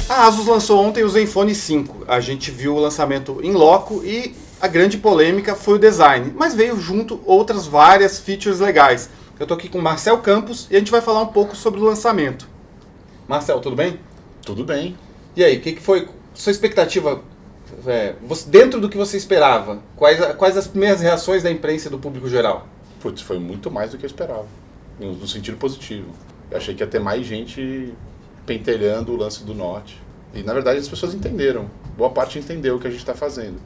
A Asus lançou ontem o Zenfone 5. A gente viu o lançamento em loco e a grande polêmica foi o design, mas veio junto outras várias features legais. Eu tô aqui com o Marcel Campos e a gente vai falar um pouco sobre o lançamento. Marcel, tudo bem? Tudo bem. E aí, o que foi sua expectativa dentro do que você esperava? Quais as primeiras reações da imprensa e do público geral? Putz, foi muito mais do que eu esperava, no sentido positivo. Eu achei que ia ter mais gente pentelhando o lance do Note. E na verdade as pessoas entenderam, boa parte entendeu o que a gente está fazendo.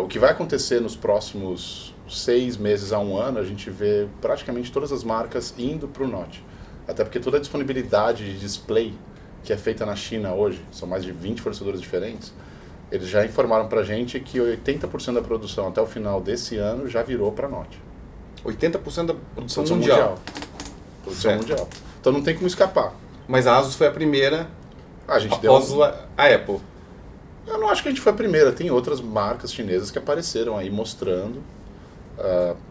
O que vai acontecer nos próximos 6 meses a 1 ano, a gente vê praticamente todas as marcas indo para o Note. Até porque toda a disponibilidade de display que é feita na China hoje, são mais de 20 fornecedores diferentes, eles já informaram para a gente que 80% da produção até o final desse ano já virou para Note. 80% da produção mundial. Produção mundial. Então não tem como escapar. Mas a Asus foi a primeira após a Apple. Eu não acho que a gente foi a primeira. Tem outras marcas chinesas que apareceram aí mostrando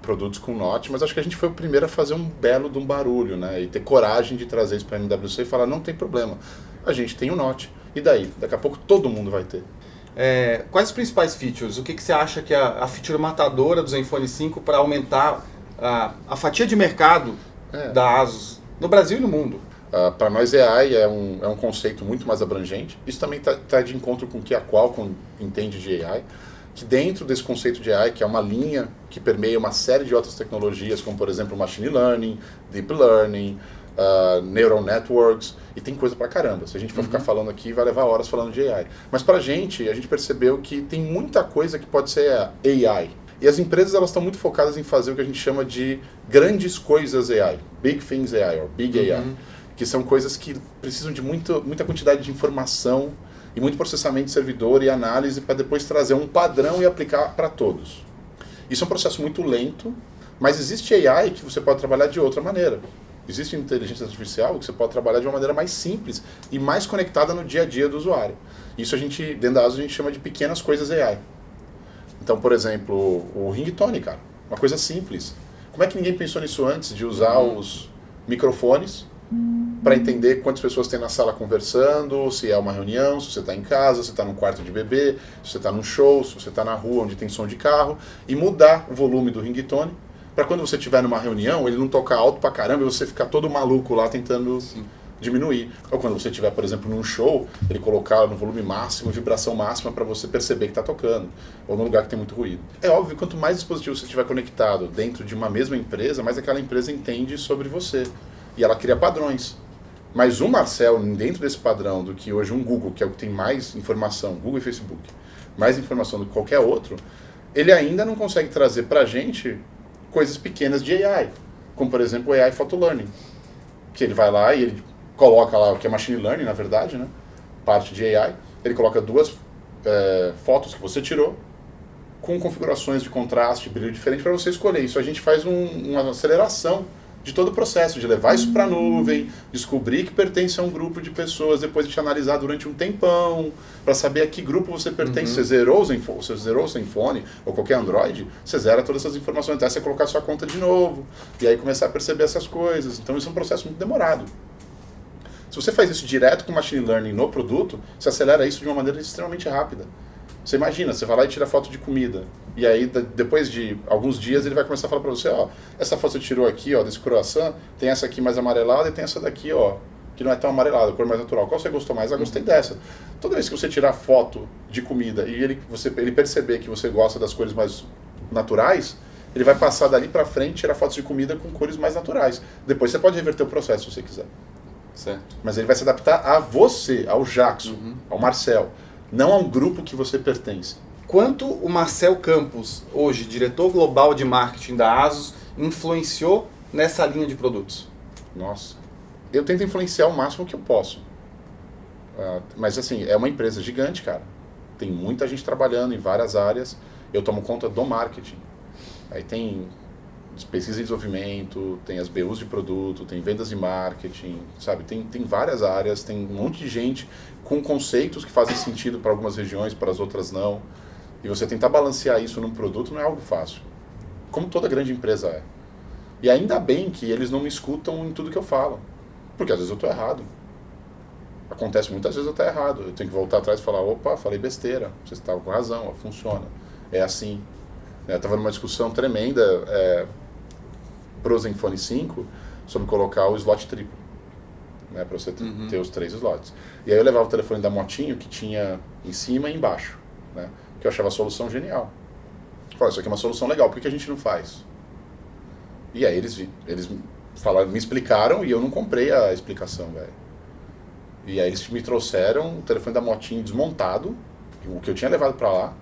produtos com Note, mas acho que a gente foi o primeiro a fazer um belo de um barulho, né? E ter coragem de trazer isso para a MWC e falar, não tem problema, a gente tem o Note. E daí? Daqui a pouco todo mundo vai ter. Quais os principais features? O que você acha que é a feature matadora do Zenfone 5 para aumentar a fatia de mercado da Asus no Brasil e no mundo? Para nós, AI é um conceito muito mais abrangente. Isso também está de encontro com o que a Qualcomm entende de AI. Que dentro desse conceito de AI, que é uma linha que permeia uma série de outras tecnologias, como por exemplo Machine Learning, Deep Learning, Neural Networks, e tem coisa pra caramba. Se a gente for ficar falando aqui, vai levar horas falando de AI. Mas pra gente, a gente percebeu que tem muita coisa que pode ser AI. E as empresas elas estão muito focadas em fazer o que a gente chama de grandes coisas AI, Big Things AI, ou Big AI, que são coisas que precisam de muita quantidade de informação e muito processamento de servidor e análise para depois trazer um padrão e aplicar para todos. Isso é um processo muito lento, mas existe AI que você pode trabalhar de outra maneira. Existe inteligência artificial que você pode trabalhar de uma maneira mais simples e mais conectada no dia a dia do usuário. Isso dentro da Asus, a gente chama de pequenas coisas AI. Então, por exemplo, o ringtone, cara. Uma coisa simples. Como é que ninguém pensou nisso antes de usar os microfones para entender quantas pessoas tem na sala conversando, se é uma reunião, se você está em casa, se está num quarto de bebê, se você está num show, se você está na rua onde tem som de carro, e mudar o volume do ringtone para quando você estiver numa reunião, ele não tocar alto pra caramba e você ficar todo maluco lá tentando diminuir. Ou quando você estiver, por exemplo, num show, ele colocar no volume máximo, vibração máxima para você perceber que está tocando, ou num lugar que tem muito ruído. É óbvio, quanto mais dispositivos você estiver conectado dentro de uma mesma empresa, mais aquela empresa entende sobre você. E ela cria padrões. Mas o Marcel, dentro desse padrão do que hoje um Google, que é o que tem mais informação, Google e Facebook, mais informação do que qualquer outro, ele ainda não consegue trazer pra gente coisas pequenas de AI, como por exemplo o AI Photo Learning, que ele vai lá e ele coloca lá o que é Machine Learning, na verdade, né? Parte de AI, ele coloca 2 fotos que você tirou, com configurações de contraste, brilho diferente para você escolher. Isso a gente faz uma aceleração de todo o processo, de levar isso para a nuvem, descobrir que pertence a um grupo de pessoas, depois de te analisar durante um tempão, para saber a que grupo você pertence. Você zerou o Zenfone ou qualquer Android, você zera todas essas informações, até você colocar sua conta de novo, e aí começar a perceber essas coisas. Então isso é um processo muito demorado. Se você faz isso direto com Machine Learning no produto, você acelera isso de uma maneira extremamente rápida. Você imagina, você vai lá e tira foto de comida. E aí, depois de alguns dias, ele vai começar a falar pra você, essa foto você tirou aqui, desse croissant, tem essa aqui mais amarelada e tem essa daqui, que não é tão amarelada, cor mais natural. Qual você gostou mais? Gostei dessa. Toda vez que você tirar foto de comida e ele perceber que você gosta das cores mais naturais, ele vai passar dali pra frente e tirar fotos de comida com cores mais naturais. Depois você pode reverter o processo se você quiser. Certo. Mas ele vai se adaptar a você, ao Jackson, ao Marcel, não a um grupo que você pertence. Quanto o Marcel Campos, hoje diretor global de marketing da Asus, influenciou nessa linha de produtos? Nossa, eu tento influenciar o máximo que eu posso. Mas assim, é uma empresa gigante, cara. Tem muita gente trabalhando em várias áreas. Eu tomo conta do marketing. Aí tem pesquisa e desenvolvimento, tem as BUs de produto, tem vendas e marketing, sabe? Tem várias áreas, tem um monte de gente com conceitos que fazem sentido para algumas regiões, para as outras não. E você tentar balancear isso num produto não é algo fácil. Como toda grande empresa é. E ainda bem que eles não me escutam em tudo que eu falo. Porque às vezes eu estou errado. Acontece muitas vezes eu estou errado. Eu tenho que voltar atrás e falar, opa, falei besteira, vocês estavam com razão, ó, funciona. É assim. Eu estava numa discussão tremenda para o Zenfone 5 sobre colocar o slot triplo, né, para você ter os 3 slots. E aí eu levava o telefone da Motinho, que tinha em cima e embaixo, né, que eu achava a solução genial. Falei, isso aqui é uma solução legal, por que a gente não faz? E aí eles falaram, me explicaram e eu não comprei a explicação, velho. E aí eles me trouxeram o telefone da Motinho desmontado, o que eu tinha levado para lá,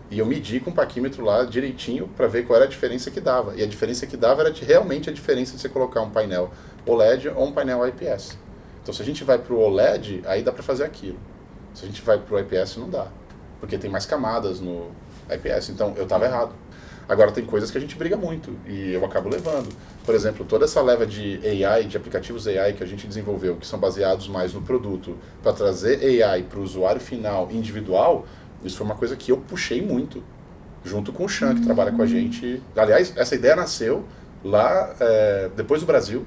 e eu medi com o paquímetro lá direitinho para ver qual era a diferença que dava. E a diferença que dava era realmente a diferença de você colocar um painel OLED ou um painel IPS. Então se a gente vai para o OLED, aí dá para fazer aquilo. Se a gente vai para o IPS, não dá. Porque tem mais camadas no IPS. Então eu estava errado. Agora tem coisas que a gente briga muito e eu acabo levando. Por exemplo, toda essa leva de AI, de aplicativos AI que a gente desenvolveu, que são baseados mais no produto, para trazer AI para o usuário final individual, isso foi uma coisa que eu puxei muito, junto com o Sean, que trabalha com a gente. Aliás, essa ideia nasceu lá depois do Brasil.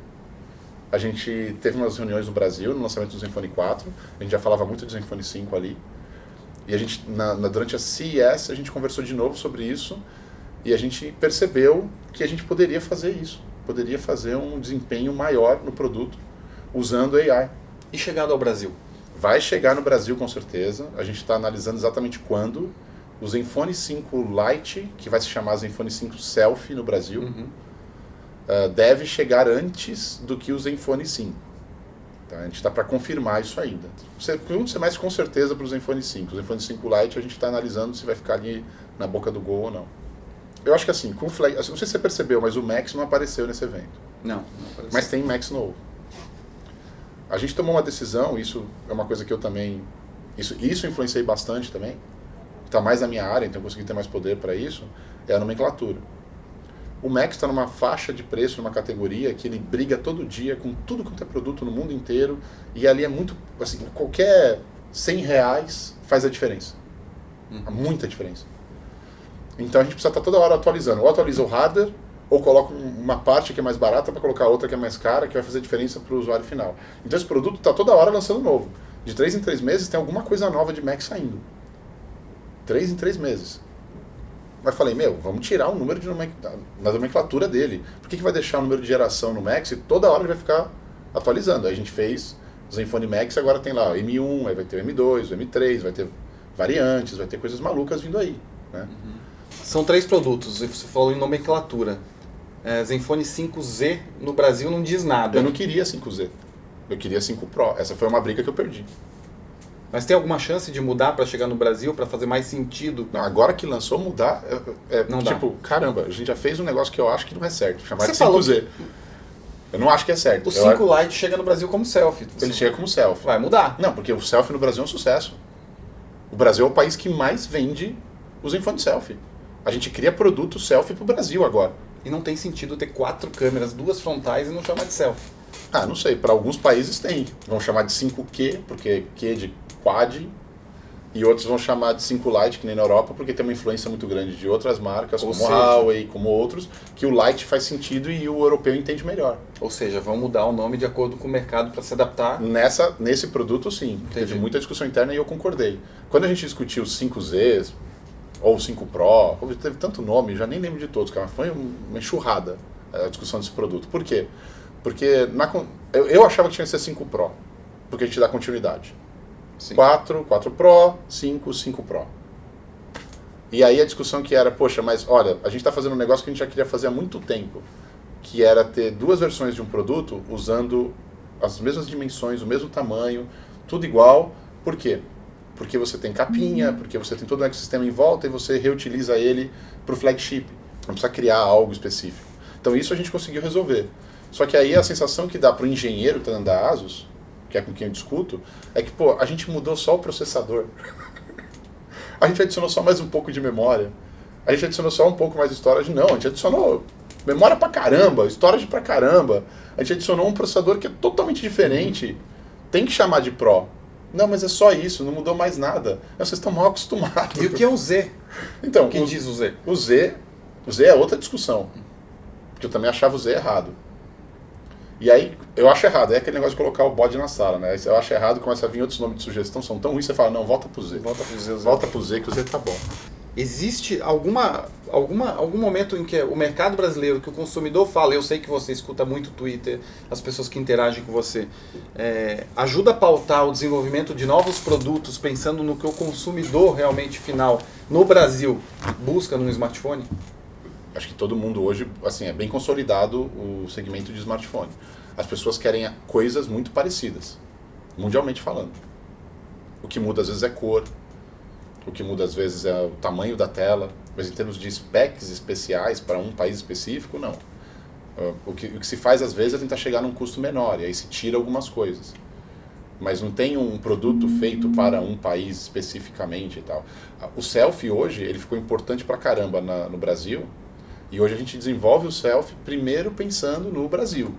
A gente teve umas reuniões no Brasil, no lançamento do Zenfone 4. A gente já falava muito do Zenfone 5 ali. E a gente, durante a CES, a gente conversou de novo sobre isso. E a gente percebeu que a gente poderia fazer isso. Poderia fazer um desempenho maior no produto usando AI. E chegando ao Brasil? Vai chegar no Brasil com certeza. A gente está analisando exatamente quando. O Zenfone 5 Lite, que vai se chamar Zenfone 5 Selfie no Brasil, deve chegar antes do que o Zenfone 5. Tá? A gente está para confirmar isso ainda. Pergunta-se mais com certeza para o Zenfone 5. O Zenfone 5 Lite a gente está analisando se vai ficar ali na boca do gol ou não. Eu acho que assim, com não sei se você percebeu, mas o Max não apareceu nesse evento. Não apareceu. Mas tem Max novo. A gente tomou uma decisão, isso é uma coisa que eu também... Isso influenciei bastante também. Está mais na minha área, então eu consegui ter mais poder para isso. É a nomenclatura. O Max está numa faixa de preço, numa categoria que ele briga todo dia com tudo quanto é produto no mundo inteiro. E ali é muito... assim, qualquer R$100 faz a diferença. Muita diferença. Então a gente precisa estar toda hora atualizando. Ou atualiza o hardware, ou coloca uma parte que é mais barata para colocar outra que é mais cara, que vai fazer diferença para o usuário final. Então esse produto está toda hora lançando novo. De 3 em 3 meses tem alguma coisa nova de Mac saindo. 3 em 3 meses. Mas falei, vamos tirar o número na nomenclatura dele. Por que vai deixar o número de geração no Max e toda hora ele vai ficar atualizando? Aí a gente fez o Zenfone Max, agora tem lá o M1, aí vai ter o M2, o M3, vai ter variantes, vai ter coisas malucas vindo aí, né? São 3 produtos, você falou em nomenclatura. Zenfone 5Z no Brasil não diz nada. Eu não queria 5Z, eu queria 5 Pro. Essa foi uma briga que eu perdi. Mas tem alguma chance de mudar para chegar no Brasil, para fazer mais sentido? Não, agora que lançou, mudar, não tipo, dá. Caramba, a gente já fez um negócio que eu acho que não é certo, chamar você de 5Z. Eu não acho que é certo. O 5 Lite chega no Brasil como selfie. Ele chega como selfie. Vai mudar. Não, porque o selfie no Brasil é um sucesso. O Brasil é o país que mais vende os Zenfone selfie. A gente cria produto selfie pro Brasil agora. E não tem sentido ter 4 câmeras, 2 frontais e não chamar de selfie. Ah, não sei. Para alguns países tem. Vão chamar de 5Q, porque Q de quad. E outros vão chamar de 5 Lite, que nem na Europa, porque tem uma influência muito grande de outras marcas, como Huawei, como outros, que o Lite faz sentido e o europeu entende melhor. Ou seja, vão mudar o nome de acordo com o mercado para se adaptar? Nesse produto, sim. Teve muita discussão interna e eu concordei. Quando a gente discutiu os 5Z, ou o 5 Pro, teve tanto nome, já nem lembro de todos, cara. Foi uma enxurrada a discussão desse produto. Por quê? Porque eu achava que tinha que ser 5 Pro, porque a gente dá continuidade. Sim. 4 Pro, 5 Pro. E aí a discussão que era, poxa, mas olha, a gente está fazendo um negócio que a gente já queria fazer há muito tempo, que era ter 2 versões de um produto usando as mesmas dimensões, o mesmo tamanho, tudo igual. Por quê? Porque você tem capinha, porque você tem todo o ecossistema em volta e você reutiliza ele para o flagship. Não precisa criar algo específico. Então isso a gente conseguiu resolver. Só que aí a sensação que dá para o engenheiro que está da ASUS, que é com quem eu discuto, é que, pô, a gente mudou só o processador. A gente adicionou só mais um pouco de memória. A gente adicionou só um pouco mais de storage. Não, a gente adicionou memória pra caramba, storage pra caramba. A gente adicionou um processador que é totalmente diferente. Tem que chamar de Pro. Não, mas é só isso, não mudou mais nada. Vocês estão mal acostumados. E o que é o Z? Então, Quem diz o Z? O Z é outra discussão. Porque eu também achava o Z errado. E aí, eu acho errado, é aquele negócio de colocar o bode na sala, né? Eu acho errado, começa a vir outros nomes de sugestão, são tão ruins, você fala, não, volta pro Z. Volta pro Z, que o Z tá bom. Existe algum momento em que o mercado brasileiro, que o consumidor fala, eu sei que você escuta muito o Twitter, as pessoas que interagem com você, ajuda a pautar o desenvolvimento de novos produtos, pensando no que o consumidor realmente final, no Brasil, busca num smartphone? Acho que todo mundo hoje, assim, é bem consolidado o segmento de smartphone. As pessoas querem coisas muito parecidas, mundialmente falando. O que muda às vezes é cor, o que muda às vezes é o tamanho da tela, mas em termos de specs especiais para um país específico, não. O que se faz às vezes é tentar chegar num custo menor, e aí se tira algumas coisas. Mas não tem um produto feito para um país especificamente e tal. O selfie hoje, ele ficou importante pra caramba no Brasil, e hoje a gente desenvolve o selfie primeiro pensando no Brasil.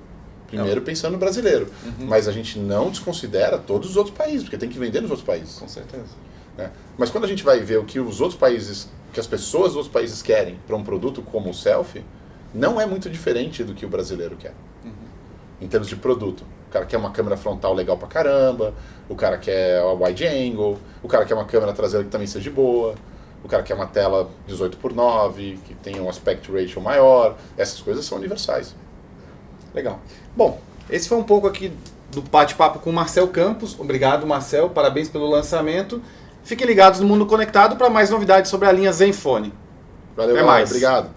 Primeiro pensando no brasileiro. Mas a gente não desconsidera todos os outros países, porque tem que vender nos outros países. Com certeza. Né? Mas quando a gente vai ver o que os outros países, que as pessoas dos outros países querem para um produto como o selfie, não é muito diferente do que o brasileiro quer. Em termos de produto. O cara quer uma câmera frontal legal pra caramba, o cara quer a wide angle, o cara quer uma câmera traseira que também seja boa, o cara quer uma tela 18:9, que tenha um aspect ratio maior. Essas coisas são universais. Legal. Bom, esse foi um pouco aqui do bate-papo com o Marcel Campos. Obrigado, Marcel. Parabéns pelo lançamento. Fiquem ligados no Mundo Conectado para mais novidades sobre a linha Zenfone. Valeu, Até mais. Obrigado.